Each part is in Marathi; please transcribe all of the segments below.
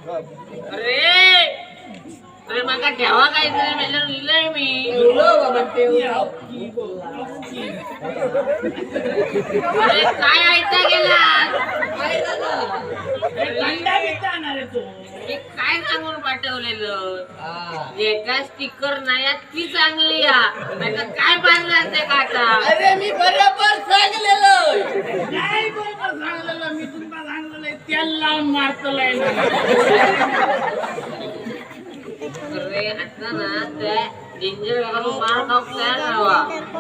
अरे अरे माका ठेवा काय मेल्यावर लिहिलंय मी अरे काय ऐकता गेला काय सांगून पाठवलेलं एका स्टिकर नाही ती चांगली नाही काय बांधलं असते का आता अरे मी बरोबर सांगलेलं नाही बरोबर सांगलेलं मी तुमका सांगलेलं तेल लावून मारतलंय अरे आता ना त्या डेंजर मार खाऊ तयार राहावा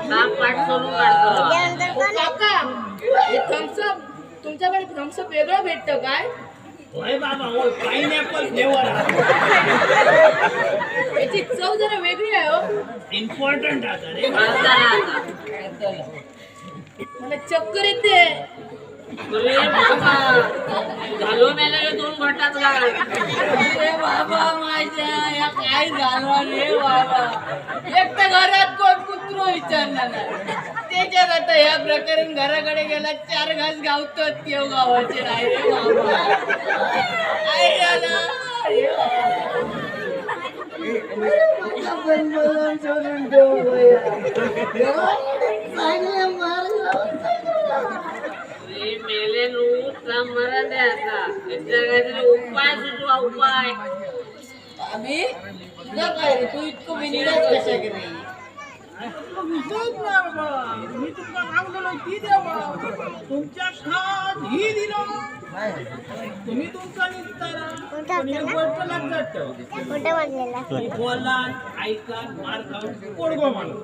नाक पाठ सोडून काढतो काका हे थम्सअप तुमच्याकडे थम्सअप वेगळं भेटतं काय होय बाबा होय पाइनएपल फ्लेवर याची चव जरा वेगळी आहे हो इम्पॉर्टंट आता रे मला चक्कर येते अरे बाबा घालून मेलेले 2 घटात घाल अरे बाबा माझ्या या काय झालं रे बाबा एक तर घरात कोण कुत्रो विचारणार नाही त्याच्यात आता या प्रकरण घराकडे गेला 4 घास गावतो तेव गावाचे नाही रे बाबा आई आला मेले मरण द्या आता काहीतरी उपाय सुचवा उपाय आम्ही तुझं काय रे तू इतकं विनिराज कशा केली मी तुमका सांगलेलो ती द्या तुमच्या खात ही दिलं तुम्ही तुमचा निस्तारा पण एक गोष्ट लक्षात ठेवा तुम्ही बोला ऐका मार खाऊन कोडगो माणूस